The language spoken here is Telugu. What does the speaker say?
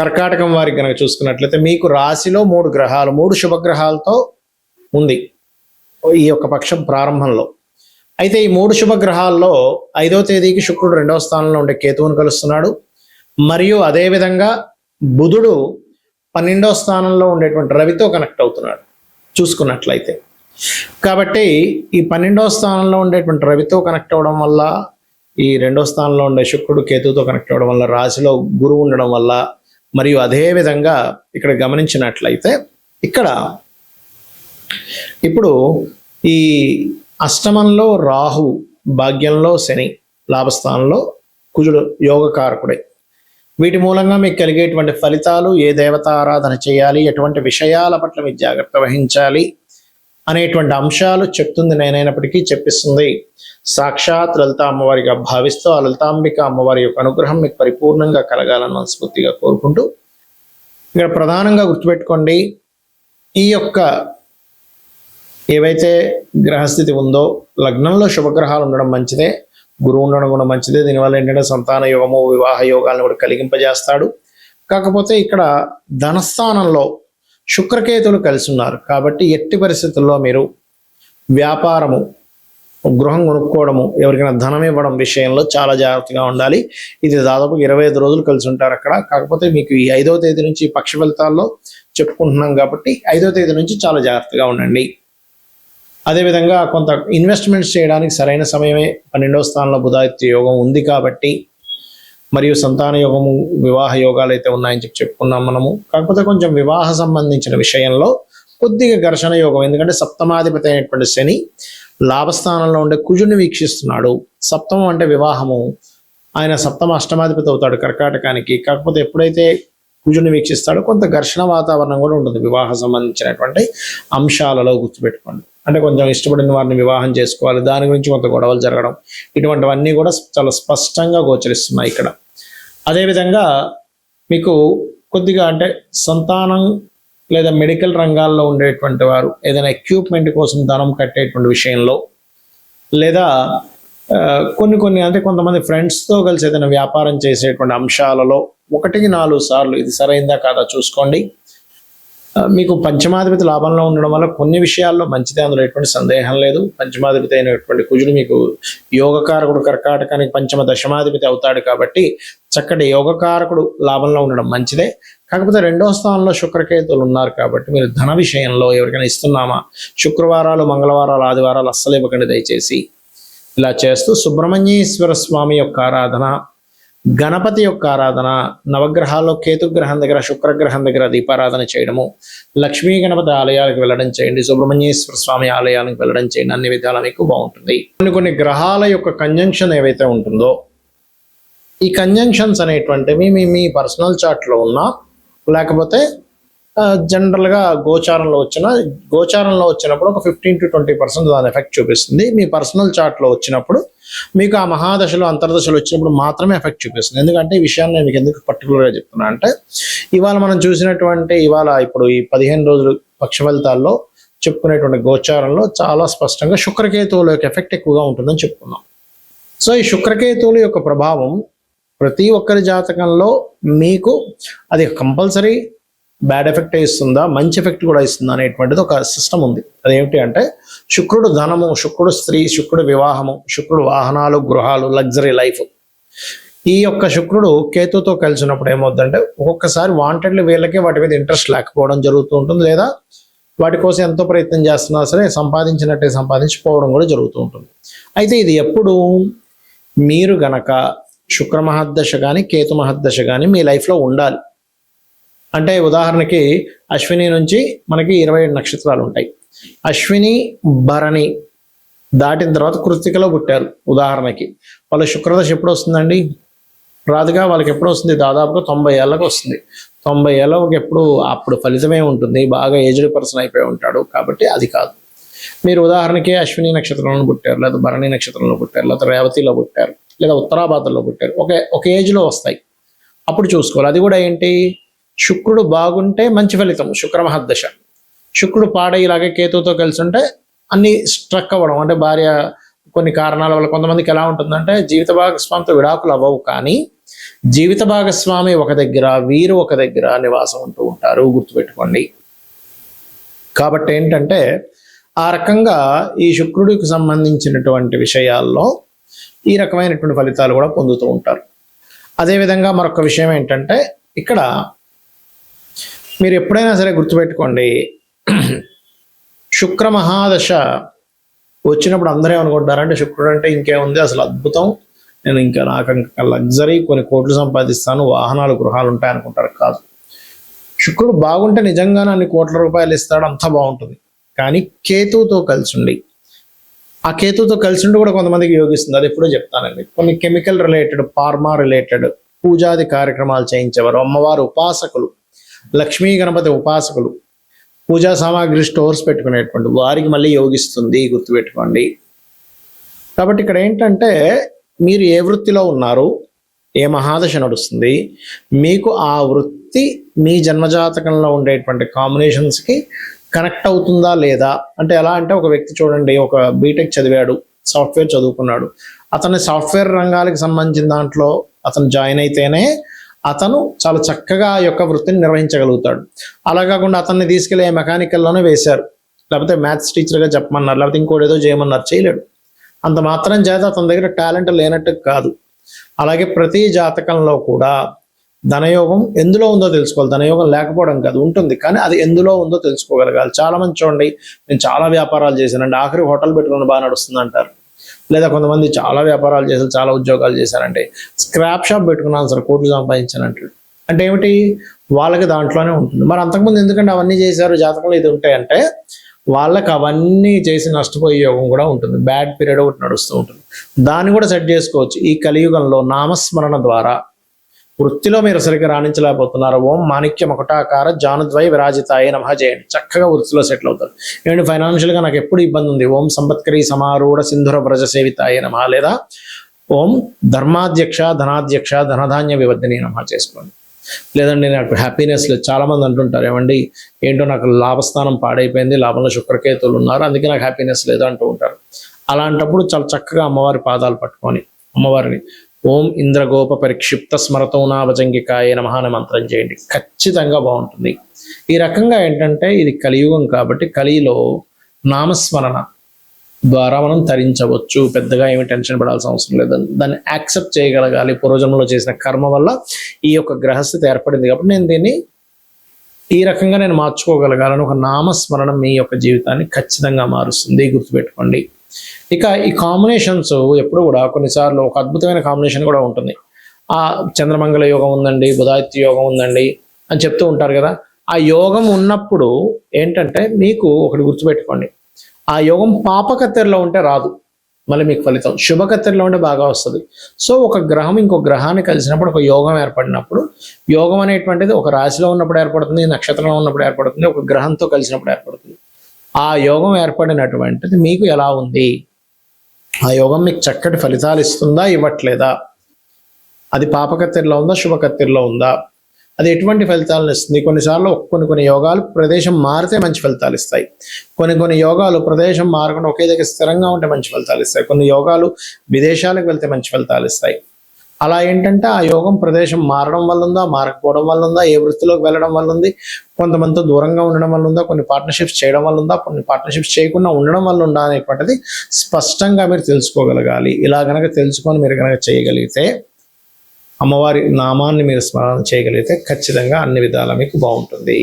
కర్కాటకం వారికి కనుక చూసుకున్నట్లయితే మీకు రాశిలో 3 గ్రహాలు 3 శుభగ్రహాలతో ఉంది ఈ యొక్క పక్షం ప్రారంభంలో. అయితే ఈ 3 శుభగ్రహాల్లో 5వ తేదీకి శుక్రుడు 2వ స్థానంలో ఉండే కేతువును కలుస్తున్నాడు. మరియు అదేవిధంగా బుధుడు 12వ స్థానంలో ఉండేటువంటి రవితో కనెక్ట్ అవుతున్నాడు చూసుకున్నట్లయితే. కాబట్టి ఈ 12వ స్థానంలో ఉండేటువంటి రవితో కనెక్ట్ అవ్వడం వల్ల, ఈ 2వ స్థానంలో ఉండే శుక్రుడు కేతువుతో కనెక్ట్ అవ్వడం వల్ల, రాశిలో గురువు ఉండడం వల్ల, మరియు అదే విధంగా ఇక్కడ గమనించినట్లయితే ఇక్కడ ఇప్పుడు ఈ అష్టమంలో రాహు, భాగ్యంలో శని, లాభస్థానంలో కుజుడు యోగకారకుడే. వీటి మూలంగా మీకు కలిగేటువంటి ఫలితాలు, ఏ దేవత ఆరాధన చేయాలి, ఎటువంటి విషయాల పట్ల మీరు జాగ్రత్త వహించాలి అనేటువంటి అంశాలు చెప్తుంది నేనైనప్పటికీ చెప్పిస్తుంది సాక్షాత్ లలిత అమ్మవారిగా భావిస్తూ ఆ లలితాంబిక అమ్మవారి యొక్క అనుగ్రహం మీకు పరిపూర్ణంగా కలగాలని మనస్ఫూర్తిగా కోరుకుంటూ, ఇక్కడ ప్రధానంగా గుర్తుపెట్టుకోండి, ఈ యొక్క ఏవైతే గ్రహస్థితి ఉందో లగ్నంలో శుభగ్రహాలు ఉండడం మంచిదే, గురువు ఉండడం కూడా మంచిదే. దీనివల్ల ఏంటంటే సంతాన యోగము, వివాహ యోగాలను కూడా కలిగింపజేస్తాడు. కాకపోతే ఇక్కడ ధనస్థానంలో శుక్రకేతులు కలిసి ఉన్నారు కాబట్టి ఎట్టి పరిస్థితుల్లో మీరు వ్యాపారము, గృహం కొనుక్కోవడము, ఎవరికైనా ధనం ఇవ్వడం విషయంలో చాలా జాగ్రత్తగా ఉండాలి. ఇది దాదాపు 25 రోజులు కలిసి ఉంటారు అక్కడ. కాకపోతే మీకు ఈ 5వ తేదీ నుంచి పక్ష ఫలితాల్లో చెప్పుకుంటున్నాం కాబట్టి 5వ తేదీ నుంచి చాలా జాగ్రత్తగా ఉండండి. అదేవిధంగా కొంత ఇన్వెస్ట్మెంట్స్ చేయడానికి సరైన సమయమే. 12వ స్థానంలో బుధాదిత్య యోగం ఉంది కాబట్టి, మరియు సంతాన యోగము, వివాహ యోగాలు అయితే ఉన్నాయని చెప్పుకున్నాం మనము. కాకపోతే కొంచెం వివాహ సంబంధించిన విషయంలో కొద్దిగా ఘర్షణ యోగం, ఎందుకంటే సప్తమాధిపతి అయినటువంటి శని లాభస్థానంలో ఉండే కుజుని వీక్షిస్తున్నాడు. సప్తమం అంటే వివాహము, ఆయన సప్తమ అష్టమాధిపతి అవుతాడు కర్కాటకానికి. కాకపోతే ఎప్పుడైతే కుజుని వీక్షిస్తాడో కొంత ఘర్షణ వాతావరణం కూడా ఉంటుంది వివాహ సంబంధించినటువంటి అంశాలలో. గుర్తుపెట్టుకోండి, అంటే కొంచెం ఇష్టపడిన వారిని వివాహం చేసుకోవాలి, దాని గురించి కొంత గొడవలు జరగడం, ఇటువంటివన్నీ కూడా చాలా స్పష్టంగా గోచరిస్తున్నాయి ఇక్కడ. అదేవిధంగా మీకు కొద్దిగా అంటే సంతానం లేదా మెడికల్ రంగాల్లో ఉండేటువంటి వారు ఏదైనా ఎక్విప్మెంట్ కోసం ధనం కట్టేటువంటి విషయంలో, లేదా కొన్ని అంటే కొంతమంది ఫ్రెండ్స్తో కలిసి ఏదైనా వ్యాపారం చేసేటువంటి అంశాలలో 1-4 సార్లు ఇది సరైందా కాదా చూసుకోండి. మీకు పంచమాధిపతి లాభంలో ఉండడం వల్ల కొన్ని విషయాల్లో మంచిదే, అందులో ఎటువంటి సందేహం లేదు. పంచమాధిపతి అయినటువంటి కుజుడు మీకు యోగకారకుడు, కర్కాటకానికి పంచమ దశమాధిపతి అవుతాడు కాబట్టి చక్కటి యోగకారకుడు లాభంలో ఉండడం మంచిదే. కాకపోతే 2వ స్థానంలో శుక్రకేతువులు ఉన్నారు కాబట్టి మీరు ధన విషయంలో ఎవరికైనా ఇస్తున్నామా, శుక్రవారాలు, మంగళవారాలు, ఆదివారాలు అస్సలు ఇవ్వకండి దయచేసి. ఇలా చేస్తూ సుబ్రహ్మణ్యేశ్వర స్వామి యొక్క ఆరాధన, గణపతి యొక్క ఆరాధన, నవగ్రహాల్లో కేతుగ్రహం దగ్గర, శుక్రగ్రహం దగ్గర దీపారాధన చేయడము, లక్ష్మీ గణపతి ఆలయాలకు వెళ్ళడం చేయండి, సుబ్రహ్మణ్యేశ్వర స్వామి ఆలయాలకు వెళ్ళడం చేయండి. అన్ని విధాలా మీకు బాగుంటుంది. కొన్ని గ్రహాల యొక్క కంజంక్షన్ ఏవైతే ఉంటుందో, ఈ కంజంక్షన్స్ అనేటువంటివి మీ పర్సనల్ చార్ట్లో ఉన్నా, లేకపోతే జనరల్గా గోచారంలో వచ్చినప్పుడు ఒక 15 to 20% దాని ఎఫెక్ట్ చూపిస్తుంది. మీ పర్సనల్ చార్ట్లో వచ్చినప్పుడు మీకు ఆ మహాదశలు, అంతర్దశలు వచ్చినప్పుడు మాత్రమే ఎఫెక్ట్ చూపిస్తుంది. ఎందుకంటే ఈ విషయాన్ని నేను మీకు ఎందుకు పర్టికులర్గా చెప్తున్నా అంటే, ఇవాళ మనం చూసినటువంటి ఇప్పుడు ఈ 15 రోజులు పక్ష ఫలితాల్లో చెప్పుకునేటువంటి గోచారంలో చాలా స్పష్టంగా శుక్రకేతువుల యొక్క ఎఫెక్ట్ ఎక్కువగా ఉంటుందని చెప్పుకున్నాం. సో ఈ శుక్రకేతువుల యొక్క ప్రభావం ప్రతి ఒక్కరి జాతకంలో మీకు అది కంపల్సరీ బ్యాడ్ ఎఫెక్ట్ ఇస్తుందా, మంచి ఎఫెక్ట్ కూడా ఇస్తుందా అనేటువంటిది ఒక సిస్టమ్ ఉంది. అదేమిటి అంటే శుక్రుడు ధనము, శుక్రుడు స్త్రీ, శుక్రుడు వివాహము, శుక్రుడు వాహనాలు, గృహాలు, లగ్జరీ లైఫ్. ఈ యొక్క శుక్రుడు కేతుతో కలిసినప్పుడు ఏమవుతుందంటే ఒక్కొక్కసారి వాంటెడ్లీ వీళ్ళకి వాటి మీద ఇంట్రెస్ట్ లేకపోవడం జరుగుతూ ఉంటుంది, లేదా వాటి కోసం ఎంతో ప్రయత్నం చేస్తున్నా సరే సంపాదించినట్టే సంపాదించిపోవడం కూడా జరుగుతూ ఉంటుంది. అయితే ఇది ఎప్పుడు మీరు గనక శుక్ర మహర్దశ కానీ కేతు మహర్దశ కానీ మీ లైఫ్లో ఉండాలి. అంటే ఉదాహరణకి అశ్విని నుంచి మనకి 27 నక్షత్రాలు ఉంటాయి. అశ్విని, భరణి దాటిన తర్వాత కృత్తికలో పుట్టారు ఉదాహరణకి, వాళ్ళ శుక్రదశ ఎప్పుడు వస్తుందండి? రాదుగా. వాళ్ళకి ఎప్పుడు వస్తుంది? దాదాపుగా 90 ఏళ్ళకి వస్తుంది. 90 ఏళ్ళకి ఎప్పుడు అప్పుడు ఫలితమే ఉంటుంది, బాగా ఏజ్డ్ పర్సన్ అయిపోయి ఉంటాడు. కాబట్టి అది కాదు. మీరు ఉదాహరణకి అశ్విని నక్షత్రంలో పుట్టారు, లేదా భరణి నక్షత్రంలో పుట్టారు, లేదా రేవతిలో పుట్టారు, లేదా ఉత్తరాభాద్రలో పుట్టారు, ఒక ఏజ్లో వస్తాయి. అప్పుడు చూసుకోవాలి. అది కూడా ఏంటి, శుక్రుడు బాగుంటే మంచి ఫలితం, శుక్ర మహర్దశ. శుక్రుడు పాడై ఇలాగే కేతుతో కలిసి ఉంటే అన్ని స్ట్రక్ అవ్వడం, అంటే భార్య కొన్ని కారణాల వల్ల కొంతమందికి ఎలా ఉంటుందంటే జీవిత భాగస్వామితో విడాకులు అవ్వవు, కానీ జీవిత భాగస్వామి ఒక దగ్గర, వీరు ఒక దగ్గర నివాసం ఉంటూ ఉంటారు, గుర్తుపెట్టుకోండి. కాబట్టి ఏంటంటే ఆ రకంగా ఈ శుక్రుడికి సంబంధించినటువంటి విషయాల్లో ఈ రకమైనటువంటి ఫలితాలు కూడా పొందుతూ ఉంటారు. అదేవిధంగా మరొక విషయం ఏంటంటే ఇక్కడ మీరు ఎప్పుడైనా సరే గుర్తుపెట్టుకోండి, శుక్ర మహాదశ వచ్చినప్పుడు అందరూ ఏమనుకుంటారంటే శుక్రుడు అంటే ఇంకేముంది, అసలు అద్భుతం, నేను ఇంకా నాకు లగ్జరీ కొన్ని కోట్లు సంపాదిస్తాను, వాహనాలు గృహాలు ఉంటాయి అనుకుంటారు. కాదు, శుక్రుడు బాగుంటే నిజంగానే అన్ని కోట్ల రూపాయలు ఇస్తాడు, అంతా బాగుంటుంది. కానీ కేతువుతో కలిసి ఉండి, ఆ కేతువుతో కలిసి ఉండి కూడా కొంతమందికి యోగిస్తుంది. అది ఎప్పుడో చెప్తానండి. కొన్ని కెమికల్ రిలేటెడ్, ఫార్మా రిలేటెడ్ పూజాది కార్యక్రమాలు చేయించేవారు, అమ్మవారు ఉపాసకులు, లక్ష్మీ గణపతి ఉపాసకులు, పూజా సామాగ్రి స్టోర్స్ పెట్టుకునేటువంటి వారికి మళ్ళీ యోగిస్తుంది, గుర్తుపెట్టుకోండి. కాబట్టి ఇక్కడ ఏంటంటే మీరు ఏ వృత్తిలో ఉన్నారు, ఏ మహాదశ నడుస్తుంది, మీకు ఆ వృత్తి మీ జన్మజాతకంలో ఉండేటువంటి కాంబినేషన్స్కి కనెక్ట్ అవుతుందా లేదా. అంటే ఎలా అంటే ఒక వ్యక్తి చూడండి, ఒక బీటెక్ చదివాడు, సాఫ్ట్వేర్ చదువుకున్నాడు, అతని సాఫ్ట్వేర్ రంగాలకు సంబంధించిన దాంట్లో అతను జాయిన్ అయితేనే అతను చాలా చక్కగా ఆ యొక్క వృత్తిని నిర్వహించగలుగుతాడు. అలా కాకుండా అతన్ని తీసుకెళ్ళి మెకానికల్లోనే వేశారు, లేకపోతే మ్యాథ్స్ టీచర్గా చెప్పమన్నారు, లేకపోతే ఇంకోటి ఏదో చేయమన్నారు, చేయలేడు. అంత మాత్రం చేత అతని దగ్గర టాలెంట్ లేనట్టు కాదు. అలాగే ప్రతి జాతకంలో కూడా ధనయోగం ఎందులో ఉందో తెలుసుకోవాలి. ధనయోగం లేకపోవడం కాదు, ఉంటుంది, కానీ అది ఎందులో ఉందో తెలుసుకోగలగాలి. చాలా మంది చూడండి, నేను చాలా వ్యాపారాలు చేశానండి, ఆఖరి హోటల్ పెట్టుకుని బాగా నడుస్తుంది అంటారు. లేదా కొంతమంది చాలా వ్యాపారాలు చేశారు, చాలా ఉద్యోగాలు చేశారంటే స్క్రాప్ షాప్ పెట్టుకున్నాను సార్, కోట్లు సంపాదించాను అంటాడు. అంటే ఏమిటి, వాళ్ళకి దాంట్లోనే ఉంటుంది. మరి అంతకుముందు ఎందుకంటే అవన్నీ చేశారు, జాతకంలో ఇది ఉంటాయంటే వాళ్ళకి అవన్నీ చేసి నష్టపోయే యోగం కూడా ఉంటుంది. బ్యాడ్ పీరియడ్ ఒకటి నడుస్తూ ఉంటుంది, దాన్ని కూడా సెట్ చేసుకోవచ్చు. ఈ కలియుగంలో నామస్మరణ ద్వారా వృత్తిలో మీరు సరిగ్గా రాణించలేకపోతున్నారు, ఓం మాణిక్య మకుటాకార జానుద్వయ విరాజితాయ నమః చేయండి, చక్కగా వృత్తిలో సెటిల్ అవుతారు. ఏమంటే ఫైనాన్షియల్గా నాకు ఎప్పుడు ఇబ్బంది ఉంది, ఓం సంపత్కరీ సమారూఢ సింధుర వ్రజ సేవితాయ నమః, లేదా ఓం ధర్మాధ్యక్ష ధనాధ్యక్ష ధనధాన్య వివర్ధిని నమః చేసుకోండి. లేదండి నాకు హ్యాపీనెస్ లేదు, చాలామంది అంటుంటారు, ఏమండి ఏంటో నాకు లాభస్థానం పాడైపోయింది, లాభంలో శుక్రకేతువులు ఉన్నారు, అందుకే నాకు హ్యాపీనెస్ లేదు అంటూ ఉంటారు. అలాంటప్పుడు చాలా చక్కగా అమ్మవారి పాదాలు పట్టుకొని అమ్మవారిని ఓం ఇంద్రగోప పరిక్షిప్త స్మరతౌనాభజంగికాయ నమః అనే మంత్రం చేయండి, ఖచ్చితంగా బాగుంటుంది. ఈ రకంగా ఏంటంటే ఇది కలియుగం కాబట్టి కలిలో నామస్మరణ ద్వారా మనం తరించవచ్చు. పెద్దగా ఏమి టెన్షన్ పడాల్సిన అవసరం లేదు, దాన్ని యాక్సెప్ట్ చేయగలగాలి. పూర్వజన్మలో చేసిన కర్మ వల్ల ఈ యొక్క గ్రహస్థితి ఏర్పడింది కాబట్టి నేను దీన్ని ఈ రకంగా నేను మార్చుకోగలగాలని ఒక నామస్మరణ మీ యొక్క జీవితాన్ని ఖచ్చితంగా మారుస్తుంది, గుర్తుపెట్టుకోండి. ఇక ఈ కాంబినేషన్స్ ఎప్పుడు కూడా కొన్నిసార్లు ఒక అద్భుతమైన కాంబినేషన్ కూడా ఉంటుంది. ఆ చంద్రమంగళ యోగం ఉందండి, బుధాదిత్య యోగం ఉందండి అని చెప్తూ ఉంటారు కదా. ఆ యోగం ఉన్నప్పుడు ఏంటంటే మీకు ఒకటి గుర్తుపెట్టుకోండి, ఆ యోగం పాపకత్తెరలో ఉంటే రాదు, మళ్ళీ మీకు ఫలితం శుభకత్తెరలో ఉంటే బాగా వస్తుంది. సో ఒక గ్రహం ఇంకో గ్రహాన్ని కలిసినప్పుడు ఒక యోగం ఏర్పడినప్పుడు, యోగం అనేటువంటిది ఒక రాశిలో ఉన్నప్పుడు ఏర్పడుతుంది, నక్షత్రంలో ఉన్నప్పుడు ఏర్పడుతుంది, ఒక గ్రహంతో కలిసినప్పుడు ఏర్పడుతుంది. ఆ యోగం ఏర్పడినటువంటిది మీకు ఎలా ఉంది, ఆ యోగం మీకు చక్కటి ఫలితాలు ఇస్తుందా ఇవ్వట్లేదా, అది పాపకత్తెరలో ఉందా శుభకత్తెరలో ఉందా, అది ఎటువంటి ఫలితాలను ఇస్తుంది. కొన్నిసార్లు కొన్ని యోగాలు ప్రదేశం మారితే మంచి ఫలితాలు ఇస్తాయి, కొన్ని యోగాలు ప్రదేశం మారకుండా ఒకే దగ్గర స్థిరంగా ఉంటే మంచి ఫలితాలు ఇస్తాయి, కొన్ని యోగాలు విదేశాలకు వెళ్తే మంచి ఫలితాలు ఇస్తాయి. అలా ఏంటంటే ఆ యోగం ప్రదేశం మారడం వల్ల ఉందా, మారకపోవడం వల్ల ఉందా, ఏ వృత్తిలోకి వెళ్ళడం వల్ల ఉంది, కొంతమందితో దూరంగా ఉండడం వల్ల ఉందా, కొన్ని పార్ట్నర్షిప్స్ చేయడం వల్ల ఉందా, కొన్ని పార్ట్నర్షిప్స్ చేయకుండా ఉండడం వల్ల ఉందా అనేటువంటిది స్పష్టంగా మీరు తెలుసుకోగలగాలి. ఇలా కనుక తెలుసుకొని మీరు కనుక చేయగలిగితే, అమ్మవారి నామాన్ని మీరు స్మరణ చేయగలిగితే ఖచ్చితంగా అన్ని విధాలా మీకు బాగుంటుంది.